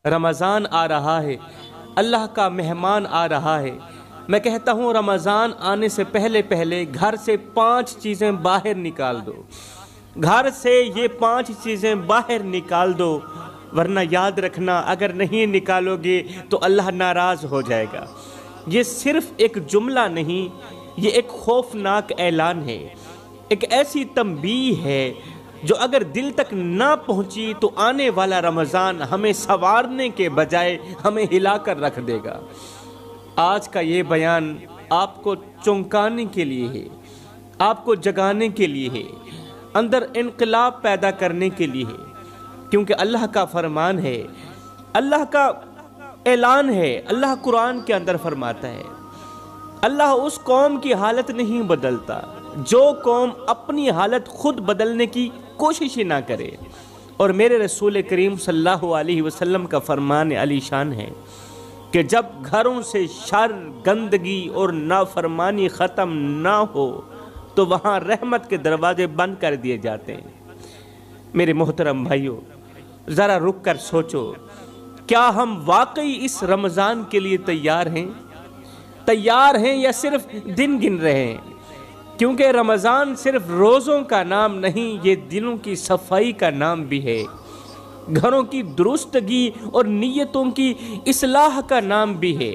رمضان آ رہا ہے، اللہ کا مہمان آ رہا ہے۔ میں کہتا ہوں رمضان آنے سے پہلے گھر سے 5 چیزیں باہر نکال دو، گھر سے یہ 5 چیزیں باہر نکال دو، ورنہ یاد رکھنا اگر نہیں نکالو گے تو اللہ ناراض ہو جائے گا۔ یہ صرف ایک جملہ نہیں، یہ ایک خوفناک اعلان ہے، ایک ایسی تنبیہ ہے جو اگر دل تک نہ پہنچی تو آنے والا رمضان ہمیں سنوارنے کے بجائے ہمیں ہلا کر رکھ دے گا۔ آج کا یہ بیان آپ کو چونکانے کے لیے ہے، آپ کو جگانے کے لیے ہے، اندر انقلاب پیدا کرنے کے لیے ہے، کیونکہ اللہ کا فرمان ہے، اللہ کا اعلان ہے۔ اللہ قرآن کے اندر فرماتا ہے، اللہ اس قوم کی حالت نہیں بدلتا جو قوم اپنی حالت خود بدلنے کی کوشش ہی نہ کرے۔ اور میرے رسول کریم صلی اللہ علیہ وسلم کا فرمان علی شان ہے کہ جب گھروں سے شر، گندگی اور نافرمانی ختم نہ ہو تو وہاں رحمت کے دروازے بند کر دیے جاتے ہیں۔ میرے محترم بھائیوں، ذرا رک کر سوچو، کیا ہم واقعی اس رمضان کے لیے تیار ہیں یا صرف دن گن رہے ہیں؟ کیونکہ رمضان صرف روزوں کا نام نہیں، یہ دلوں کی صفائی کا نام بھی ہے، گھروں کی درستگی اور نیتوں کی اصلاح کا نام بھی ہے۔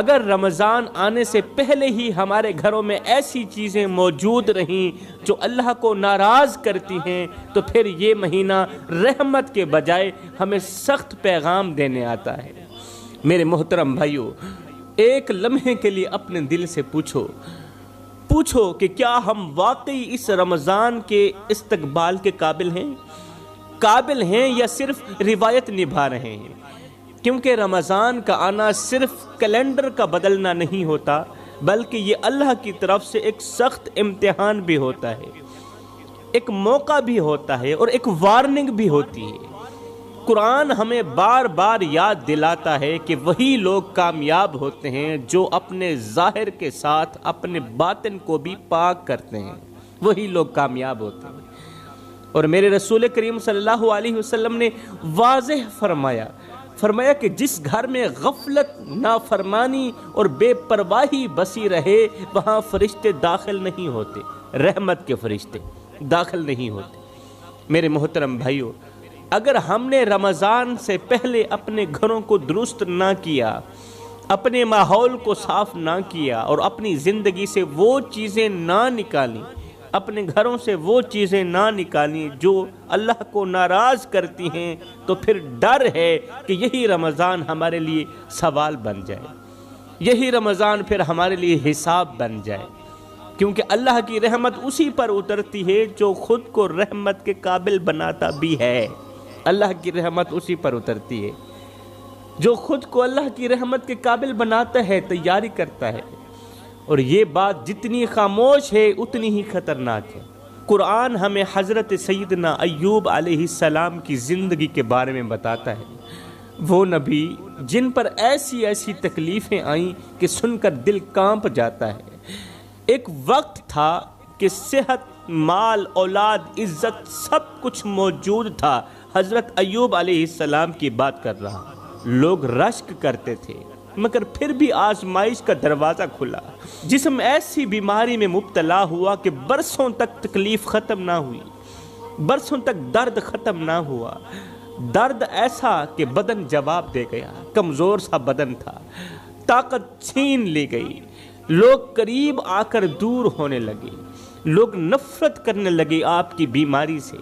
اگر رمضان آنے سے پہلے ہی ہمارے گھروں میں ایسی چیزیں موجود رہیں جو اللہ کو ناراض کرتی ہیں تو پھر یہ مہینہ رحمت کے بجائے ہمیں سخت پیغام دینے آتا ہے۔ میرے محترم بھائیوں، ایک لمحے کے لیے اپنے دل سے پوچھو کہ کیا ہم واقعی اس رمضان کے استقبال کے قابل ہیں یا صرف روایت نبھا رہے ہیں؟ کیونکہ رمضان کا آنا صرف کیلنڈر کا بدلنا نہیں ہوتا، بلکہ یہ اللہ کی طرف سے ایک سخت امتحان بھی ہوتا ہے، ایک موقع بھی ہوتا ہے اور ایک وارننگ بھی ہوتی ہے۔ قرآن ہمیں بار بار یاد دلاتا ہے کہ وہی لوگ کامیاب ہوتے ہیں جو اپنے ظاہر کے ساتھ اپنے باطن کو بھی پاک کرتے ہیں، وہی لوگ کامیاب ہوتے ہیں۔ اور میرے رسول کریم صلی اللہ علیہ وسلم نے واضح فرمایا کہ جس گھر میں غفلت، نافرمانی اور بے پرواہی بسی رہے وہاں فرشتے داخل نہیں ہوتے، رحمت کے فرشتے داخل نہیں ہوتے۔ میرے محترم بھائیوں، اگر ہم نے رمضان سے پہلے اپنے گھروں کو درست نہ کیا، اپنے ماحول کو صاف نہ کیا اور اپنی زندگی سے وہ چیزیں نہ نکالیں، اپنے گھروں سے وہ چیزیں نہ نکالیں جو اللہ کو ناراض کرتی ہیں، تو پھر ڈر ہے کہ یہی رمضان ہمارے لیے سوال بن جائے، یہی رمضان پھر ہمارے لیے حساب بن جائے، کیونکہ اللہ کی رحمت اسی پر اترتی ہے جو خود کو رحمت کے قابل بناتا بھی ہے۔ اللہ کی رحمت اسی پر اترتی ہے جو خود کو اللہ کی رحمت کے قابل بناتا ہے، تیاری کرتا ہے۔ اور یہ بات جتنی خاموش ہے اتنی ہی خطرناک ہے۔ قرآن ہمیں حضرت سیدنا ایوب علیہ السلام کی زندگی کے بارے میں بتاتا ہے، وہ نبی جن پر ایسی تکلیفیں آئیں کہ سن کر دل کانپ جاتا ہے۔ ایک وقت تھا کہ صحت، مال، اولاد، عزت سب کچھ موجود تھا۔ حضرت ایوب علیہ السلام کی بات کر رہا، لوگ رشک کرتے تھے مگر پھر بھی آزمائش کا دروازہ کھلا، جسم ایسی بیماری میں مبتلا ہوا کہ برسوں تک تکلیف ختم نہ ہوئی، برسوں تک درد ختم نہ ہوا، درد ایسا کہ بدن جواب دے گیا، کمزور سا بدن تھا، طاقت چھین لی گئی، لوگ قریب آ کر دور ہونے لگے، لوگ نفرت کرنے لگے آپ کی بیماری سے،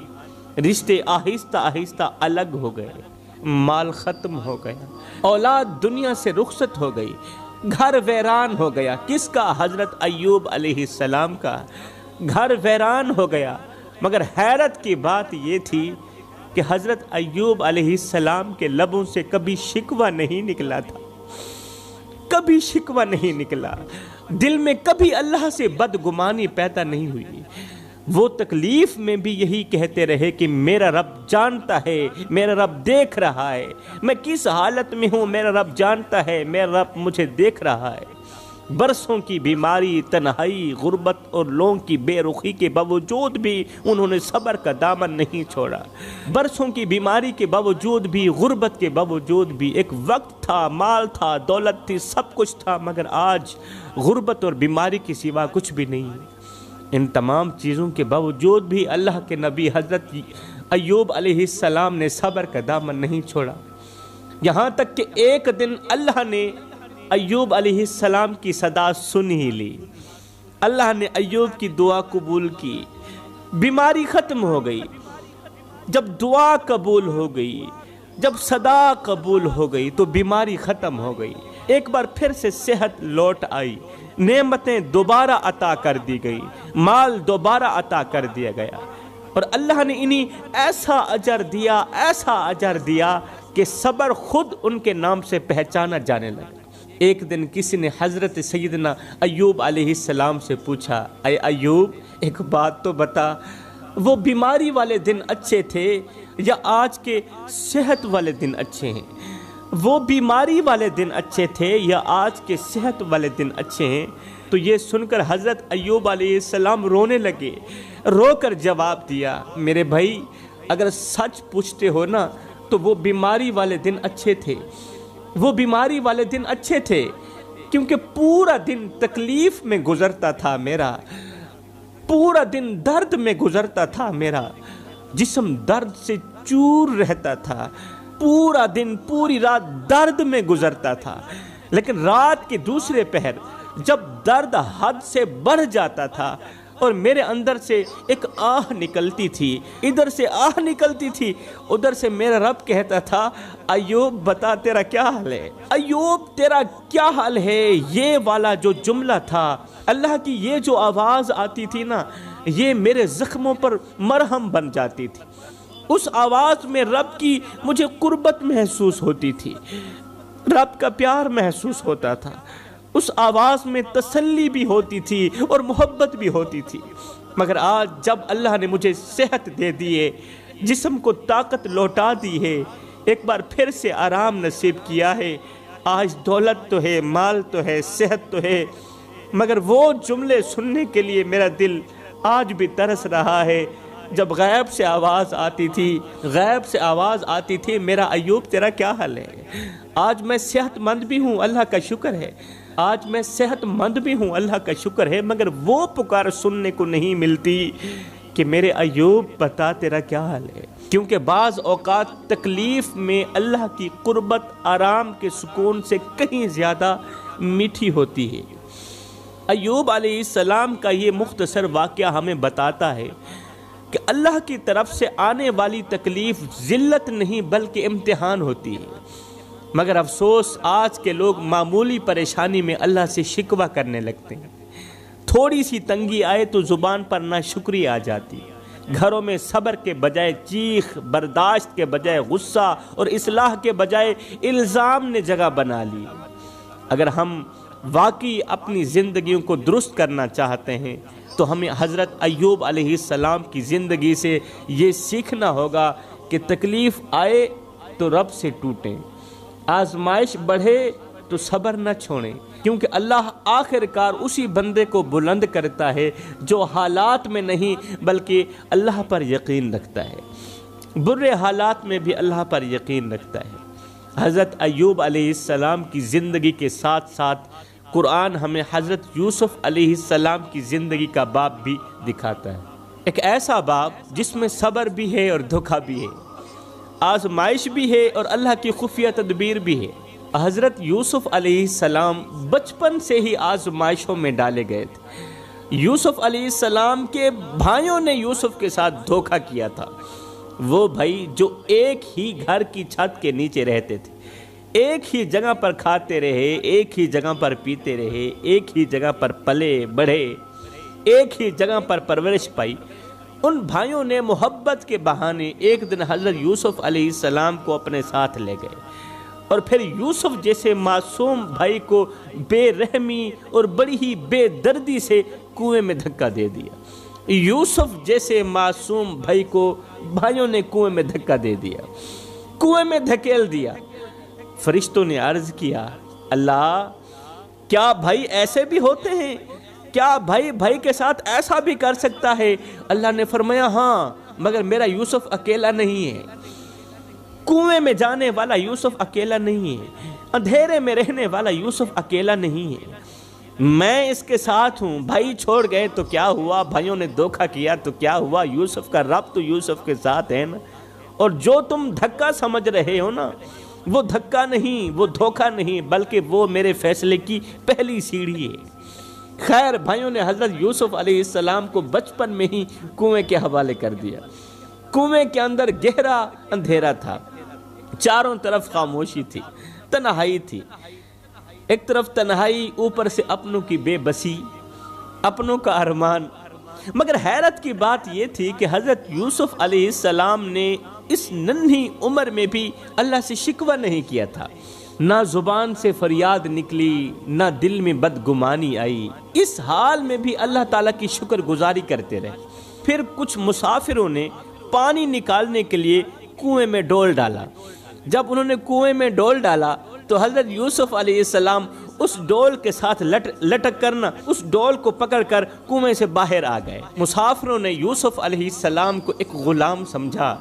رشتے آہستہ آہستہ الگ ہو گئے، مال ختم ہو گیا، اولاد دنیا سے رخصت ہو گئی، گھر ویران ہو گیا۔ کس کا؟ حضرت ایوب علیہ السلام کا گھر ویران ہو گیا۔ مگر حیرت کی بات یہ تھی کہ حضرت ایوب علیہ السلام کے لبوں سے کبھی شکوہ نہیں نکلا تھا، کبھی شکوہ نہیں نکلا، دل میں کبھی اللہ سے بدگمانی پیدا نہیں ہوئی۔ وہ تکلیف میں بھی یہی کہتے رہے کہ میرا رب جانتا ہے، میرا رب دیکھ رہا ہے، میں کس حالت میں ہوں میرا رب جانتا ہے، میرا رب مجھے دیکھ رہا ہے۔ برسوں کی بیماری، تنہائی، غربت اور لوگوں کی بے رخی کے باوجود بھی انہوں نے صبر کا دامن نہیں چھوڑا۔ برسوں کی بیماری کے باوجود بھی، غربت کے باوجود بھی، ایک وقت تھا، مال تھا، دولت تھی، سب کچھ تھا، مگر آج غربت اور بیماری کے سوا کچھ بھی نہیں۔ ان تمام چیزوں کے باوجود بھی اللہ کے نبی حضرت ایوب علیہ السلام نے صبر کا دامن نہیں چھوڑا، یہاں تک کہ ایک دن اللہ نے ایوب علیہ السلام کی صدا سن ہی لی۔ اللہ نے ایوب کی دعا قبول کی، بیماری ختم ہو گئی۔ جب دعا قبول ہو گئی، جب صدا قبول ہو گئی تو بیماری ختم ہو گئی، ایک بار پھر سے صحت لوٹ آئی، نعمتیں دوبارہ عطا کر دی گئی، مال دوبارہ عطا کر دیا گیا، اور اللہ نے انہیں ایسا اجر دیا، ایسا اجر دیا کہ صبر خود ان کے نام سے پہچانا جانے لگا۔ ایک دن کسی نے حضرت سیدنا ایوب علیہ السلام سے پوچھا، اے ایوب ایک بات تو بتا، وہ بیماری والے دن اچھے تھے یا آج کے صحت والے دن اچھے ہیں؟ وہ بیماری والے دن اچھے تھے یا آج کے صحت والے دن اچھے ہیں؟ تو یہ سن کر حضرت ایوب علیہ السلام رونے لگے، رو کر جواب دیا، میرے بھائی اگر سچ پوچھتے ہو نا تو وہ بیماری والے دن اچھے تھے، وہ بیماری والے دن اچھے تھے، کیونکہ پورا دن تکلیف میں گزرتا تھا میرا، پورا دن درد میں گزرتا تھا میرا، جسم درد سے چور رہتا تھا، پورا دن پوری رات درد میں گزرتا تھا، لیکن رات کے دوسرے پہر جب درد حد سے بڑھ جاتا تھا اور میرے اندر سے ایک آہ نکلتی تھی، ادھر سے آہ نکلتی تھی، ادھر سے میرا رب کہتا تھا، ایوب بتا تیرا کیا حال ہے، ایوب تیرا کیا حال ہے۔ یہ والا جو جملہ تھا، اللہ کی یہ جو آواز آتی تھی نا، یہ میرے زخموں پر مرہم بن جاتی تھی۔ اس آواز میں رب کی مجھے قربت محسوس ہوتی تھی، رب کا پیار محسوس ہوتا تھا، اس آواز میں تسلی بھی ہوتی تھی اور محبت بھی ہوتی تھی۔ مگر آج جب اللہ نے مجھے صحت دے دیے، جسم کو طاقت لوٹا دی ہے، ایک بار پھر سے آرام نصیب کیا ہے، آج دولت تو ہے، مال تو ہے، صحت تو ہے، مگر وہ جملے سننے کے لیے میرا دل آج بھی ترس رہا ہے جب غیب سے آواز آتی تھی، غیب سے آواز آتی تھی، میرا ایوب تیرا کیا حال ہے۔ آج میں صحت مند بھی ہوں، اللہ کا شکر ہے، آج میں صحت مند بھی ہوں، اللہ کا شکر ہے، مگر وہ پکار سننے کو نہیں ملتی کہ میرے ایوب بتا تیرا کیا حال ہے۔ کیونکہ بعض اوقات تکلیف میں اللہ کی قربت آرام کے سکون سے کہیں زیادہ میٹھی ہوتی ہے۔ ایوب علیہ السلام کا یہ مختصر واقعہ ہمیں بتاتا ہے کہ اللہ کی طرف سے آنے والی تکلیف ذلت نہیں بلکہ امتحان ہوتی ہے، مگر افسوس آج کے لوگ معمولی پریشانی میں اللہ سے شکوہ کرنے لگتے ہیں، تھوڑی سی تنگی آئے تو زبان پر ناشکری آ جاتی ہے، گھروں میں صبر کے بجائے چیخ، برداشت کے بجائے غصہ اور اصلاح کے بجائے الزام نے جگہ بنا لی۔ اگر ہم واقعی اپنی زندگیوں کو درست کرنا چاہتے ہیں تو ہمیں حضرت ایوب علیہ السلام کی زندگی سے یہ سیکھنا ہوگا کہ تکلیف آئے تو رب سے ٹوٹیں، آزمائش بڑھے تو صبر نہ چھوڑیں، کیونکہ اللہ آخر کار اسی بندے کو بلند کرتا ہے جو حالات میں نہیں بلکہ اللہ پر یقین رکھتا ہے، برے حالات میں بھی اللہ پر یقین رکھتا ہے۔ حضرت ایوب علیہ السلام کی زندگی کے ساتھ ساتھ قرآن ہمیں حضرت یوسف علیہ السلام کی زندگی کا باب بھی دکھاتا ہے، ایک ایسا باب جس میں صبر بھی ہے اور دھوکہ بھی ہے، آزمائش بھی ہے اور اللہ کی خفیہ تدبیر بھی ہے۔ حضرت یوسف علیہ السلام بچپن سے ہی آزمائشوں میں ڈالے گئے تھے۔ یوسف علیہ السلام کے بھائیوں نے یوسف کے ساتھ دھوکہ کیا تھا، وہ بھائی جو ایک ہی گھر کی چھت کے نیچے رہتے تھے، ایک ہی جگہ پر کھاتے رہے، ایک ہی جگہ پر پیتے رہے، ایک ہی جگہ پر پلے بڑھے، ایک ہی جگہ پر پرورش پائی، ان بھائیوں نے محبت کے بہانے ایک دن حضرت یوسف علیہ السلام کو اپنے ساتھ لے گئے اور پھر یوسف جیسے معصوم بھائی کو بے رحمی اور بڑی ہی بے دردی سے کنویں میں دھکا دے دیا۔ یوسف جیسے معصوم بھائی کو بھائیوں نے کنویں میں دھکا دے دیا، کنویں میں دھکیل دیا۔ فرشتوں نے عرض کیا، اللہ کیا بھائی ایسے بھی ہوتے ہیں؟ کیا بھائی بھائی کے ساتھ ایسا بھی کر سکتا ہے؟ اللہ نے فرمایا ہاں، مگر میرا یوسف اکیلا نہیں ہے، کنویں میں جانے والا یوسف اکیلا نہیں ہے، اندھیرے میں رہنے والا یوسف اکیلا نہیں ہے، میں اس کے ساتھ ہوں۔ بھائی چھوڑ گئے تو کیا ہوا، بھائیوں نے دھوکہ کیا تو کیا ہوا، یوسف کا رب تو یوسف کے ساتھ ہے نا۔ اور جو تم دھکا سمجھ رہے ہو نا، وہ دھکا نہیں، وہ دھوکہ نہیں، بلکہ وہ میرے فیصلے کی پہلی سیڑھی ہے۔ خیر، بھائیوں نے حضرت یوسف علیہ السلام کو بچپن میں ہی کنویں کے حوالے کر دیا۔ کنویں کے اندر گہرا اندھیرا تھا، چاروں طرف خاموشی تھی، تنہائی تھی۔ ایک طرف تنہائی، اوپر سے اپنوں کی بے بسی، اپنوں کا ارمان۔ مگر حیرت کی بات یہ تھی کہ حضرت یوسف علیہ السلام نے اس ننھی عمر میں بھی اللہ سے شکوہ نہیں کیا تھا، نہ زبان سے فریاد نکلی، نہ دل میں بدگمانی آئی۔ اس حال میں بھی اللہ تعالیٰ کی شکر گزاری کرتے رہے۔ پھر کچھ مسافروں نے پانی نکالنے کے لیے کنویں میں ڈول ڈالا۔ جب انہوں نے کنویں میں ڈول ڈالا تو حضرت یوسف علیہ السلام اس ڈول کے ساتھ لٹک کرنا، اس ڈول کو پکڑ کر کنویں سے باہر آ گئے۔ مسافروں نے یوسف علیہ السلام کو ایک غلام سمجھا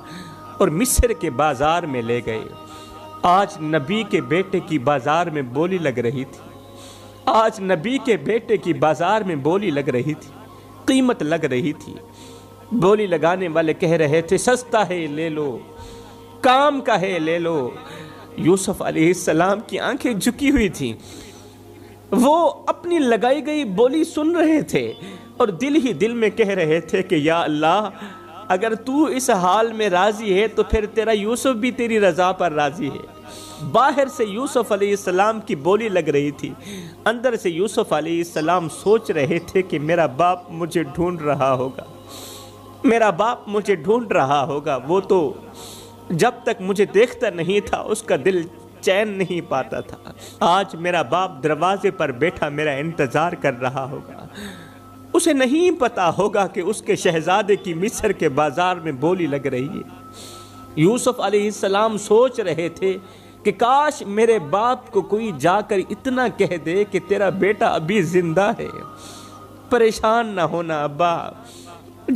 اور مصر کے بازار میں لے گئے۔ آج نبی کے بیٹے کی بازار میں بولی لگ رہی تھی، آج نبی کے بیٹے کی بازار میں بولی لگ رہی تھی، قیمت لگ رہی تھی۔ بولی لگانے والے کہہ رہے تھے سستا ہے لے لو، کام کا ہے لے لو۔ یوسف علیہ السلام کی آنکھیں جھکی ہوئی تھیں، وہ اپنی لگائی گئی بولی سن رہے تھے اور دل ہی دل میں کہہ رہے تھے کہ یا اللہ، اگر تو اس حال میں راضی ہے تو پھر تیرا یوسف بھی تیری رضا پر راضی ہے۔ باہر سے یوسف علیہ السلام کی بولی لگ رہی تھی، اندر سے یوسف علیہ السلام سوچ رہے تھے کہ میرا باپ مجھے ڈھونڈ رہا ہوگا، میرا باپ مجھے ڈھونڈ رہا ہوگا۔ وہ تو جب تک مجھے دیکھتا نہیں تھا اس کا دل چین نہیں پاتا تھا، آج میرا باپ دروازے پر بیٹھا میرا انتظار کر رہا ہوگا۔ اسے نہیں پتا ہوگا کہ اس کے شہزادے کی مصر کے بازار میں بولی لگ رہی ہے۔ یوسف علیہ السلام سوچ رہے تھے کہ کاش میرے باپ کو کوئی جا کر اتنا کہہ دے کہ تیرا بیٹا ابھی زندہ ہے، پریشان نہ ہونا ابا۔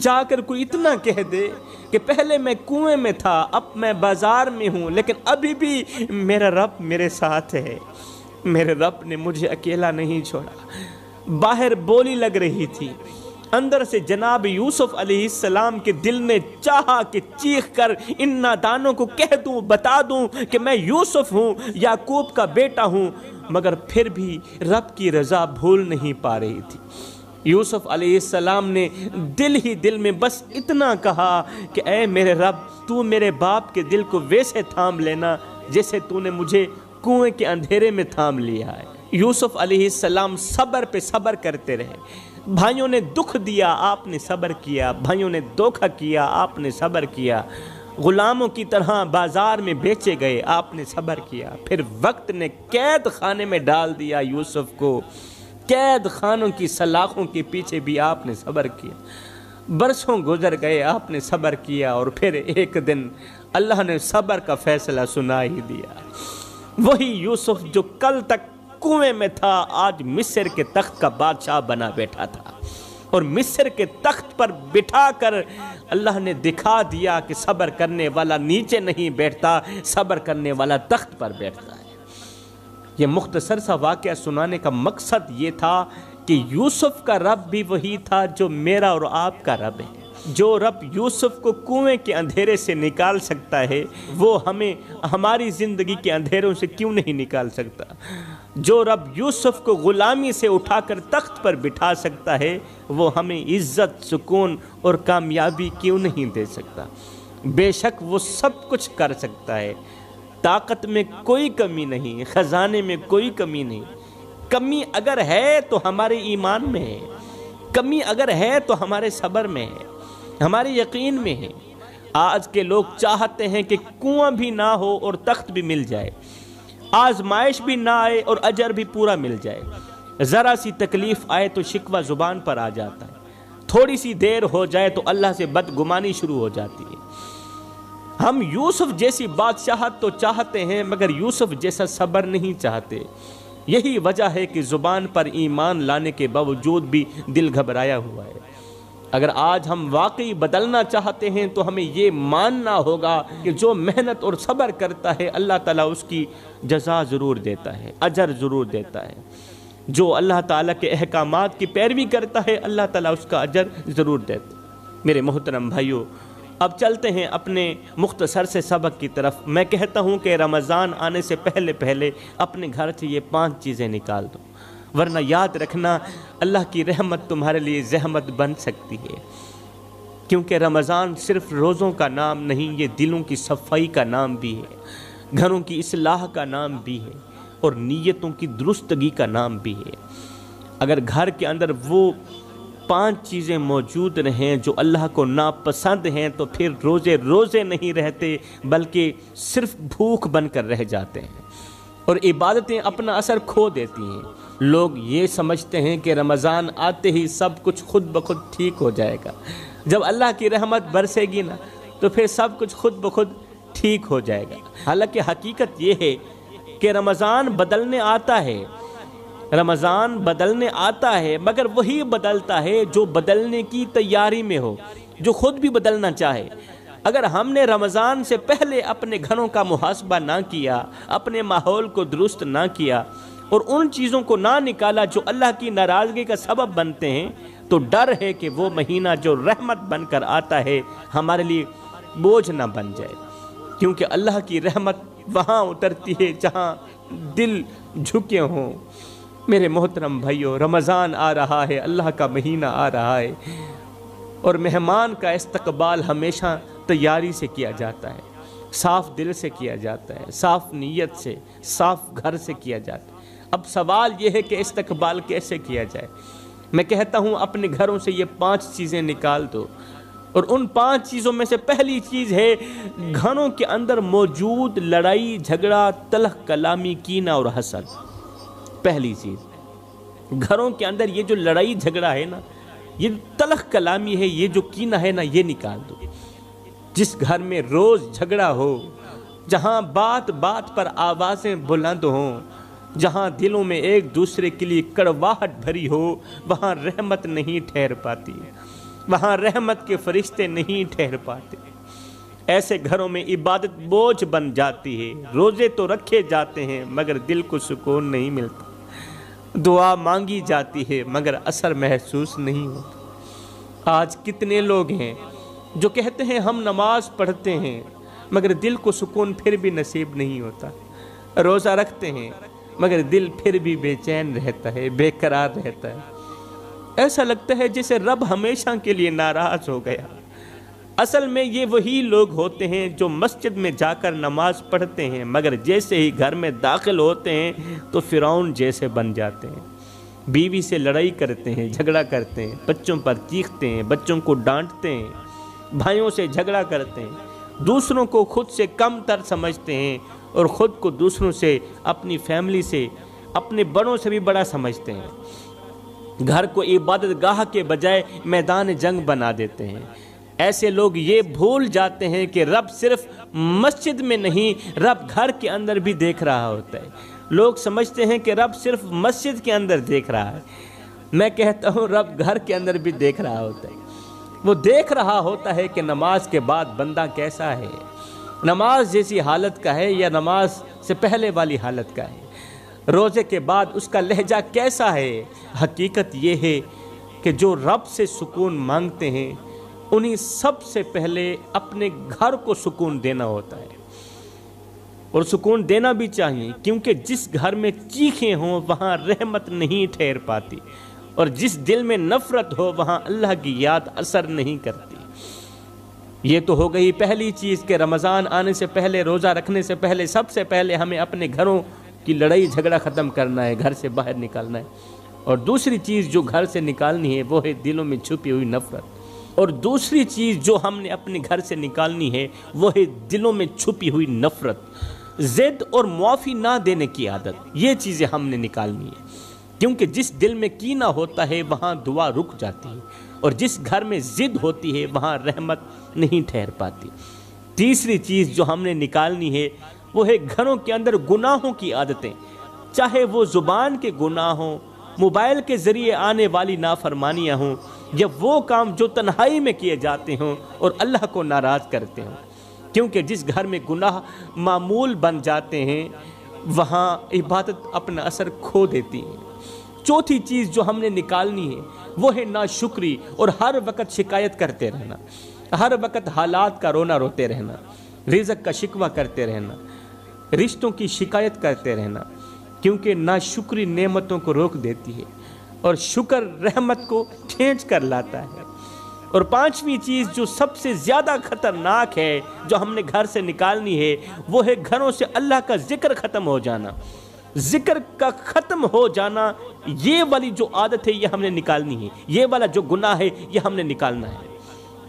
جا کر کوئی اتنا کہہ دے کہ پہلے میں کنویں میں تھا، اب میں بازار میں ہوں، لیکن ابھی بھی میرا رب میرے ساتھ ہے، میرے رب نے مجھے اکیلا نہیں چھوڑا۔ باہر بولی لگ رہی تھی، اندر سے جناب یوسف علیہ السلام کے دل نے چاہا کہ چیخ کر ان نادانوں کو کہہ دوں، بتا دوں کہ میں یوسف ہوں، یعقوب کا بیٹا ہوں، مگر پھر بھی رب کی رضا بھول نہیں پا رہی تھی۔ یوسف علیہ السلام نے دل ہی دل میں بس اتنا کہا کہ اے میرے رب، تو میرے باپ کے دل کو ویسے تھام لینا جیسے تو نے مجھے کنویں کے اندھیرے میں تھام لیا ہے۔ یوسف علیہ السلام صبر پہ صبر کرتے رہے۔ بھائیوں نے دکھ دیا، آپ نے صبر کیا، بھائیوں نے دھوکہ کیا، آپ نے صبر کیا، غلاموں کی طرح بازار میں بیچے گئے، آپ نے صبر کیا۔ پھر وقت نے قید خانے میں ڈال دیا یوسف کو، قید خانوں کی سلاخوں کے پیچھے بھی آپ نے صبر کیا۔ برسوں گزر گئے، آپ نے صبر کیا، اور پھر ایک دن اللہ نے صبر کا فیصلہ سنا ہی دیا۔ وہی یوسف جو کل تک کنویں میں تھا، آج مصر کے تخت کا بادشاہ بنا بیٹھا تھا، اور مصر کے تخت پر بٹھا کر اللہ نے دکھا دیا کہ صبر کرنے والا نیچے نہیں بیٹھتا، صبر کرنے والا تخت پر بیٹھتا ہے۔ یہ مختصر سا واقعہ سنانے کا مقصد یہ تھا کہ یوسف کا رب بھی وہی تھا جو میرا اور آپ کا رب ہے۔ جو رب یوسف کو کنویں کے اندھیرے سے نکال سکتا ہے، وہ ہمیں ہماری زندگی کے اندھیروں سے کیوں نہیں نکال سکتا؟ جو رب یوسف کو غلامی سے اٹھا کر تخت پر بٹھا سکتا ہے، وہ ہمیں عزت، سکون اور کامیابی کیوں نہیں دے سکتا؟ بے شک وہ سب کچھ کر سکتا ہے، طاقت میں کوئی کمی نہیں، خزانے میں کوئی کمی نہیں۔ کمی اگر ہے تو ہمارے ایمان میں ہے، کمی اگر ہے تو ہمارے صبر میں ہے، ہمارے یقین میں ہے۔ آج کے لوگ چاہتے ہیں کہ کنواں بھی نہ ہو اور تخت بھی مل جائے، آزمائش بھی نہ آئے اور اجر بھی پورا مل جائے۔ ذرا سی تکلیف آئے تو شکوہ زبان پر آ جاتا ہے، تھوڑی سی دیر ہو جائے تو اللہ سے بدگمانی شروع ہو جاتی ہے۔ ہم یوسف جیسی بادشاہت تو چاہتے ہیں، مگر یوسف جیسا صبر نہیں چاہتے۔ یہی وجہ ہے کہ زبان پر ایمان لانے کے باوجود بھی دل گھبرایا ہوا ہے۔ اگر آج ہم واقعی بدلنا چاہتے ہیں تو ہمیں یہ ماننا ہوگا کہ جو محنت اور صبر کرتا ہے اللہ تعالیٰ اس کی جزا ضرور دیتا ہے، اجر ضرور دیتا ہے۔ جو اللہ تعالیٰ کے احکامات کی پیروی کرتا ہے اللہ تعالیٰ اس کا اجر ضرور دیتا ہے۔ میرے محترم بھائیو، اب چلتے ہیں اپنے مختصر سے سبق کی طرف۔ میں کہتا ہوں کہ رمضان آنے سے پہلے پہلے اپنے گھر سے یہ 5 چیزیں نکال دو، ورنہ یاد رکھنا اللہ کی رحمت تمہارے لیے زحمت بن سکتی ہے۔ کیونکہ رمضان صرف روزوں کا نام نہیں، یہ دلوں کی صفائی کا نام بھی ہے، گھروں کی اصلاح کا نام بھی ہے، اور نیتوں کی درستگی کا نام بھی ہے۔ اگر گھر کے اندر وہ 5 چیزیں موجود رہیں جو اللہ کو ناپسند ہیں تو پھر روزے نہیں رہتے، بلکہ صرف بھوک بن کر رہ جاتے ہیں، اور عبادتیں اپنا اثر کھو دیتی ہیں۔ لوگ یہ سمجھتے ہیں کہ رمضان آتے ہی سب کچھ خود بخود ٹھیک ہو جائے گا، جب اللہ کی رحمت برسے گی نا تو پھر سب کچھ خود بخود ٹھیک ہو جائے گا۔ حالانکہ حقیقت یہ ہے کہ رمضان بدلنے آتا ہے، رمضان بدلنے آتا ہے، مگر وہی بدلتا ہے جو بدلنے کی تیاری میں ہو، جو خود بھی بدلنا چاہے۔ اگر ہم نے رمضان سے پہلے اپنے گھروں کا محاسبہ نہ کیا، اپنے ماحول کو درست نہ کیا، اور ان چیزوں کو نہ نکالا جو اللہ کی ناراضگی کا سبب بنتے ہیں، تو ڈر ہے کہ وہ مہینہ جو رحمت بن کر آتا ہے ہمارے لیے بوجھ نہ بن جائے۔ کیونکہ اللہ کی رحمت وہاں اترتی ہے جہاں دل جھکے ہوں۔ میرے محترم بھائیو، رمضان آ رہا ہے، اللہ کا مہینہ آ رہا ہے، اور مہمان کا استقبال ہمیشہ تیاری سے کیا جاتا ہے، صاف دل سے کیا جاتا ہے، صاف نیت سے، صاف گھر سے کیا جاتا ہے۔ اب سوال یہ ہے کہ استقبال کیسے کیا جائے؟ میں کہتا ہوں اپنے گھروں سے یہ 5 چیزیں نکال دو، اور ان 5 چیزوں میں سے پہلی چیز ہے گھروں کے اندر موجود لڑائی جھگڑا، تلخ کلامی، کینہ اور حسد۔ پہلی چیز، گھروں کے اندر یہ جو لڑائی جھگڑا ہے نا، یہ تلخ کلامی ہے، یہ جو کینہ ہے نا، یہ نکال دو۔ جس گھر میں روز جھگڑا ہو، جہاں بات بات پر آوازیں بلند ہوں، جہاں دلوں میں ایک دوسرے کے لیے کڑواہٹ بھری ہو، وہاں رحمت نہیں ٹھہر پاتی، وہاں رحمت کے فرشتے نہیں ٹھہر پاتے۔ ایسے گھروں میں عبادت بوجھ بن جاتی ہے، روزے تو رکھے جاتے ہیں مگر دل کو سکون نہیں ملتا، دعا مانگی جاتی ہے مگر اثر محسوس نہیں ہوتا۔ آج کتنے لوگ ہیں جو کہتے ہیں ہم نماز پڑھتے ہیں مگر دل کو سکون پھر بھی نصیب نہیں ہوتا، روزہ رکھتے ہیں مگر دل پھر بھی بے چین رہتا ہے، بے قرار رہتا ہے، ایسا لگتا ہے جیسے رب ہمیشہ کے لیے ناراض ہو گیا۔ اصل میں یہ وہی لوگ ہوتے ہیں جو مسجد میں جا کر نماز پڑھتے ہیں مگر جیسے ہی گھر میں داخل ہوتے ہیں تو فرعون جیسے بن جاتے ہیں، بیوی سے لڑائی کرتے ہیں، جھگڑا کرتے ہیں، بچوں پر چیختے ہیں، بچوں کو ڈانٹتے ہیں، بھائیوں سے جھگڑا کرتے ہیں، دوسروں کو خود سے کم تر سمجھتے ہیں، اور خود کو دوسروں سے، اپنی فیملی سے، اپنے بڑوں سے بھی بڑا سمجھتے ہیں۔ گھر کو عبادت گاہ کے بجائے میدان جنگ بنا دیتے ہیں۔ ایسے لوگ یہ بھول جاتے ہیں کہ رب صرف مسجد میں نہیں، رب گھر کے اندر بھی دیکھ رہا ہوتا ہے۔ لوگ سمجھتے ہیں کہ رب صرف مسجد کے اندر دیکھ رہا ہے، میں کہتا ہوں رب گھر کے اندر بھی دیکھ رہا ہوتا ہے۔ وہ دیکھ رہا ہوتا ہے کہ نماز کے بعد بندہ کیسا ہے، نماز جیسی حالت کا ہے یا نماز سے پہلے والی حالت کا ہے، روزے کے بعد اس کا لہجہ کیسا ہے۔ حقیقت یہ ہے کہ جو رب سے سکون مانگتے ہیں انہیں سب سے پہلے اپنے گھر کو سکون دینا ہوتا ہے، اور سکون دینا بھی چاہیے، کیونکہ جس گھر میں چیخیں ہوں وہاں رحمت نہیں ٹھہر پاتی، اور جس دل میں نفرت ہو وہاں اللہ کی یاد اثر نہیں کرتی۔ یہ تو ہو گئی پہلی چیز کہ رمضان آنے سے پہلے، روزہ رکھنے سے پہلے، سب سے پہلے ہمیں اپنے گھروں کی لڑائی جھگڑا ختم کرنا ہے، گھر سے باہر نکالنا ہے۔ اور دوسری چیز جو گھر سے نکالنی ہے وہ ہے دلوں میں چھپی ہوئی نفرت، اور دوسری چیز جو ہم نے اپنے گھر سے نکالنی ہے وہ ہے دلوں میں چھپی ہوئی نفرت، ضد اور معافی نہ دینے کی عادت۔ یہ چیزیں ہم نے نکالنی ہے، کیونکہ جس دل میں کینہ ہوتا ہے وہاں دعا رک جاتی ہے، اور جس گھر میں ضد ہوتی ہے وہاں رحمت نہیں ٹھہر پاتی۔ تیسری چیز جو ہم نے نکالنی ہے وہ ہے گھروں کے اندر گناہوں کی عادتیں۔ چاہے وہ زبان کے گناہ ہوں، موبائل کے ذریعے آنے والی نافرمانیاں ہوں، یا وہ کام جو تنہائی میں کیے جاتے ہوں اور اللہ کو ناراض کرتے ہوں، کیونکہ جس گھر میں گناہ معمول بن جاتے ہیں وہاں عبادت اپنا اثر کھو دیتی ہے۔ چوتھی چیز جو ہم نے نکالنی ہے وہ ہے ناشکری اور ہر وقت شکایت کرتے رہنا، ہر وقت حالات کا رونا روتے رہنا، رزق کا شکوہ کرتے رہنا، رشتوں کی شکایت کرتے رہنا، کیونکہ ناشکری نعمتوں کو روک دیتی ہے اور شکر رحمت کو کھینچ کر لاتا ہے۔ اور پانچویں چیز جو سب سے زیادہ خطرناک ہے جو ہم نے گھر سے نکالنی ہے وہ ہے گھروں سے اللہ کا ذکر ختم ہو جانا، ذکر کا ختم ہو جانا۔ یہ والی جو عادت ہے یہ ہم نے نکالنی ہے، یہ والا جو گناہ ہے یہ ہم نے نکالنا ہے۔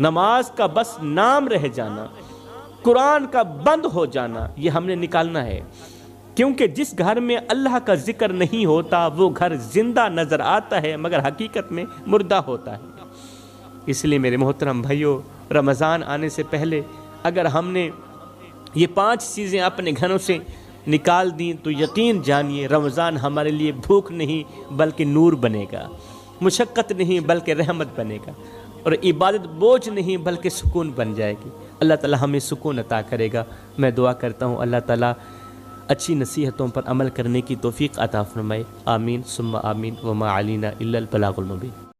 نماز کا بس نام رہ جانا، قرآن کا بند ہو جانا، یہ ہم نے نکالنا ہے، کیونکہ جس گھر میں اللہ کا ذکر نہیں ہوتا وہ گھر زندہ نظر آتا ہے مگر حقیقت میں مردہ ہوتا ہے۔ اس لیے میرے محترم بھائیوں، رمضان آنے سے پہلے اگر ہم نے یہ 5 چیزیں اپنے گھروں سے نکال دیں تو یقین جانیے رمضان ہمارے لیے بھوک نہیں بلکہ نور بنے گا، مشقت نہیں بلکہ رحمت بنے گا، اور عبادت بوجھ نہیں بلکہ سکون بن جائے گی۔ اللہ تعالی ہمیں سکون عطا کرے گا۔ میں دعا کرتا ہوں اللہ تعالی اچھی نصیحتوں پر عمل کرنے کی توفیق عطا فرمائے۔ آمین ثم آمین، وما علینا الا البلاغ المبین۔